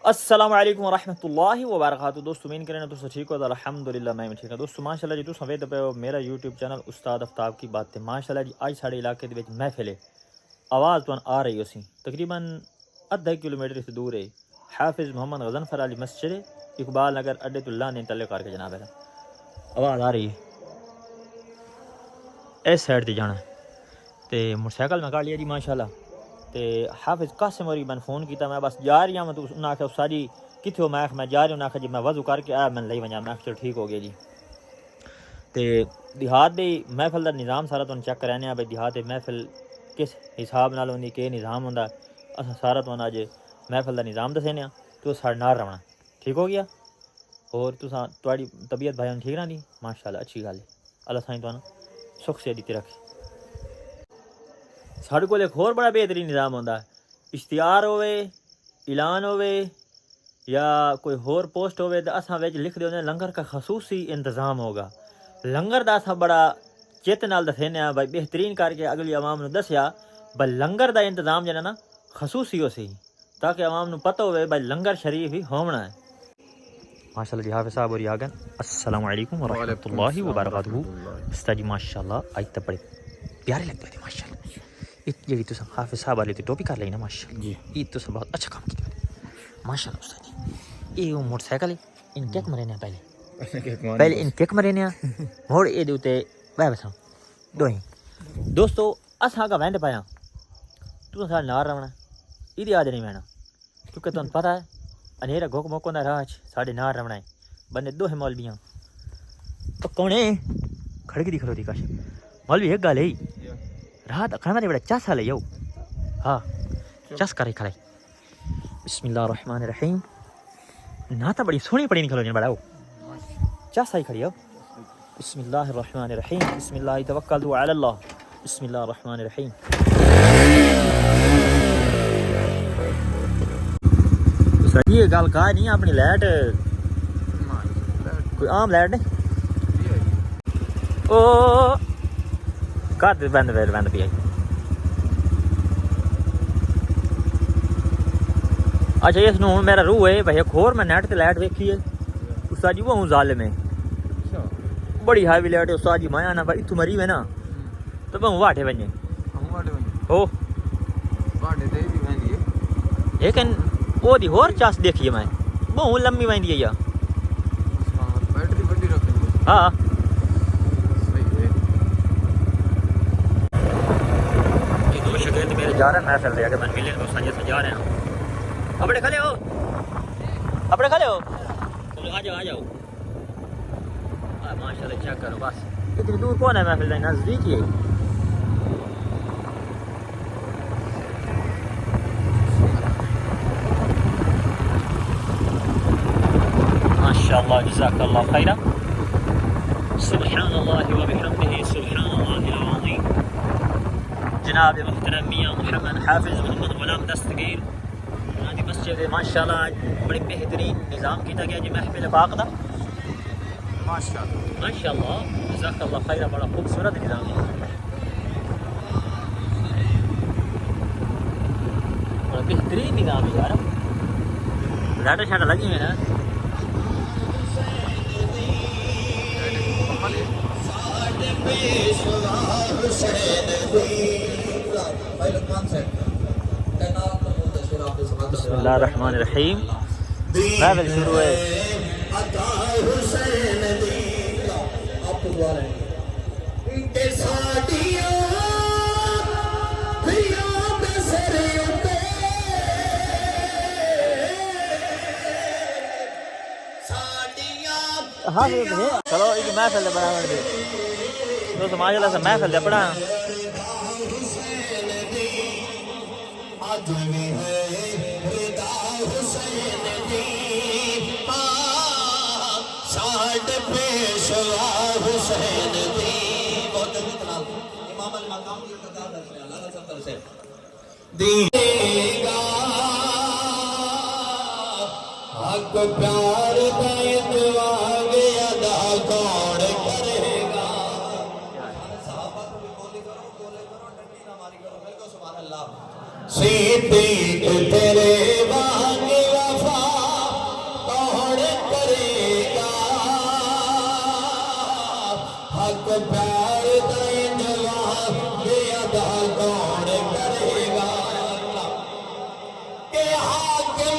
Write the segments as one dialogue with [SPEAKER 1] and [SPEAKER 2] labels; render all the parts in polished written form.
[SPEAKER 1] السلام علیکم ورحمۃ اللہ وبرکاتہ دوستو امید کریں تو ٹھیک ہو الحمدللہ میں ٹھیک ہوں دوستو ماشاءاللہ جی تساں ویکھدے پئے ہو میرا یوٹیوب چینل استاد آفتاب کی باتیں ماشاءاللہ جی اج ساڈے علاقے دے وچ محفل ہے آواز تو آ رہی ہوسی تقریباً آدھا کلومیٹر سے دور ہے حافظ محمد غضنفر علی مسجد اقبال نگر اڈے تو اللہ نے تعلق کر کے جناب ہے آواز آ رہی ہے اس سائڈ تے جانا تے موٹر سائیکل میں کھا لیا جی ماشاءاللہ تے حافظ قاسم ہوری میں فون کیتا میں بس جا رہی ہوں میں تو انہاں آکھیا ساری کتھے ہو میں جا رہی ہوں انہاں آکھیا جی میں وضو کر کے آیا میں لئی ونجا میں چلو ٹھیک ہو گیا جی تے دیہات دی محفل دا نظام سارا توں چیک کرانے آ بھئی دیہات دی محفل کس حساب نال ہوندی کہ نظام ہوندا اساں سارا توں اج محفل دا نظام دسینے آ تو ساڈے نال رہنا ٹھیک ہو گیا اور تساں تہاڈی طبیعت بھائی ٹھیک رہندی ماشاءاللہ اچھی گل ہے اللہ سائیں تانوں سکھ سے دیتی رکھے ساڈے کول ایک اور بڑا بہترین نظام ہوندا اشتہار ہوئے اعلان ہوئے یا کوئی اور پوسٹ ہوئے تو اساں وچ لکھ دیندے لنگر کا خصوصی انتظام ہوگا لنگر دا اساں بڑا چت نال دسینے آ بھائی بہترین کر کے اگلی عوام نو دسیا بھائی لنگر دا انتظام جنا نا خصوصی ہو سی تاکہ عوام نو پتہ ہوئے بھائی لنگر شریف ہی ہونا ہے ماشاءاللہ جی حافظ صاحب اور یاگن السلام علیکم ورحمۃ اللہ وبرکاتہ استاد جی ماشاءاللہ اج تے بڑے پیارے لگ پے ماشاءاللہ یہ تو حافظ صاحب والی ٹوپی کر لینا ماشاءاللہ جی یہ تو بہت اچھا کام کیا ماشاءاللہ استاد جی یہ موٹر سائیکل ان کیک مرے نے پہلے ان کیک مرے نے موڑ اے دے تے بہ بسا دوہی دوستو اساں کا وینڈ پایا تو سا نار رہنا ایدی آج نہیں وینا کیونکہ تمہیں پتہ ہے انیرا گوک موکوں دا راج ساڈے نار رہنا ہے بندے دو ہے مولویاں تو کونے کھڑکی دی کھڑو دی کاش مولوی ایک گل ہے رات کھانا بڑا چس ہے یو ہاں چس کرے کھڑے بسم اللہ الرحمن الرحیم نہ تو بڑی سونی پڑی نکلو جن بڑا چس آئی کھڑی ہو بسم اللہ الرحمن الرحیم بسم اللہ توکلت علی اللہ بسم اللہ الرحمن الرحیم یہ گل کہا نہیں اپنی لائٹ کوئی عام لائٹ نہیں او کر بند پی آئی اچھا اس نو میرا روح ہے بھائی ایک اور میں نیٹ تے لائٹ ویکھی ہے استاد جی وہ ظالم ہے بڑی ہیوی لائٹ ہے استاد جی میں نا بھائی تو مری میں نا تو وہ واٹے ونجے او لیکن وہ دی اور چاس دیکھیے میں بہت لمبی ویندی ہے یا ہاں یہ دو شگرد میرے جا رہے ہیں محفل دے اگر میں ملے تو سنجے سے جا رہے ہیں اپنے کھلے ہو چلو آ جاؤ ماشاءاللہ چیک کرو بس اتنی دور کون ہے محفل دے نزدیک ہی ہے ماشاءاللہ جزاک اللہ خیرہ سبحان اللہ وبحمدہ سبحان اللہ العظیم جناب محترم میاں محمد حافظ محمد غلام دستگیر ہماری مسجد ماشاءاللہ بڑے بہترین نظام کیتا گیا جی محفل پاک دا ماشاءاللہ جزاک اللہ خیرہ بڑا خوبصورت نظام ہے بڑا بہترین نظام ہے یار لائٹیں شاٹیں لگی ہوئی ہیں بسم اللہ الرحمن الرحیم محفل شروع ہے چلو ایک محفل دے بنا دے دوست ماشاءاللہ سے محفل دے پڑھا
[SPEAKER 2] حق پیار دائت واگے ادا کون کرے گا صدیق تیرے واگے وفا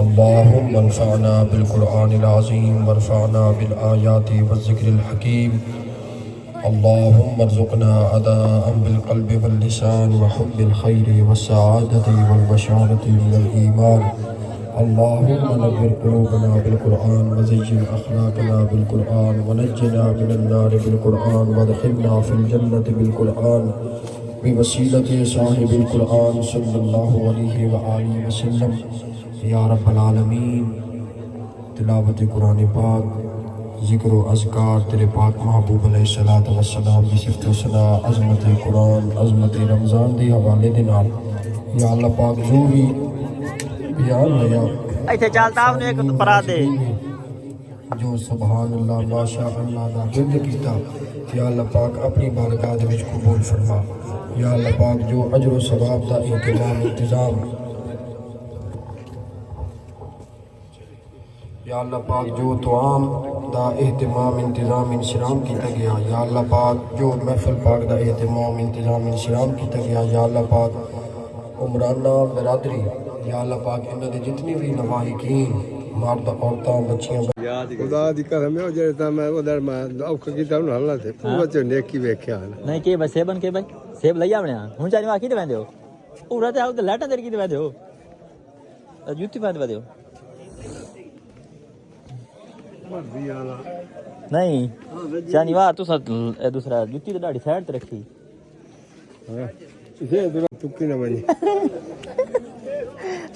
[SPEAKER 3] اللهم انفعنا بالقرآن العظيم وارفعنا بالآيات والذكر الحكيم اللهم ارزقنا أداء بالقلب واللسان وحب الخير والسعادة والبشارة من الإيمان. اللهم نور قلوبنا بالقرآن وزين أخلاقنا بالقرآن ونجنا من النار بالقرآن وادخلنا في الجنة بالقرآن بوسيلة صاحب القرآن صلى الله عليه وآله وسلم یا رب العالمین. تلاوت قرآن پاک، ذکر و اذکار تیرے پاک محبوب علیہ الصلوۃ والسلام کی صفت و ثنا، عظمت قرآن، عظمت رمضان دی حوالے دے نال یا اللہ پاک جو بھی بیان ہویا
[SPEAKER 1] ایتھے چلتا آپ نے ایک پرا دے
[SPEAKER 3] جو سبحان اللہ ماشاء اللہ دا ورد کیتا یا اللہ پاک اپنی بارگاہ دے وچ قبول فرما. یا اللہ پاک جو اجر و ثواب دا اہتمام انتظام یا اللہ پاک جو توام دا اہتمام انتظام انسلام کیتا گیا یا اللہ پاک جو محفل پاک دا اہتمام انتظام انسلام کیتا گیا یا اللہ پاک عمرانہ برادری یا اللہ پاک انہاں دے جتنی بھی نواحقین مرد عورتاں بچیاں
[SPEAKER 4] خدا دی قسم ہے جڑے تا میں ادھر میں اوکھ کیتا نہ حالہ تے بچے نیکی ویکھیا
[SPEAKER 1] نہیں کہ بس سیبن کے بھائی سیب لئی آونے ہن چاہیے آ کی تے ویندے ہو پورا تے آو تے لٹاں تیری کی تے ویندے ہو جوتی پاندے ویندے ہو نہیں شنیوار تو دوسرا جوتی تے ڈاڑی سائڈ تے رکھی
[SPEAKER 4] اسے ادھر تکی نہ بنی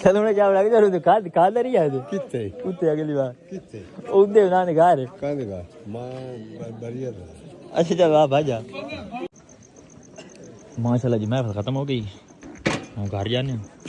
[SPEAKER 1] چلو نے جاو لگ جارو تے کھا دے رہی ہے
[SPEAKER 4] کتے
[SPEAKER 1] اوتے اگلی بار
[SPEAKER 4] کتے
[SPEAKER 1] اوندے نہ نے گھر
[SPEAKER 4] کاندے گا ماں بڑھیا
[SPEAKER 1] اچھا چل آ بھاجا ماشاءاللہ جی محفل ختم ہو گئی ہم گھر جانے ہیں.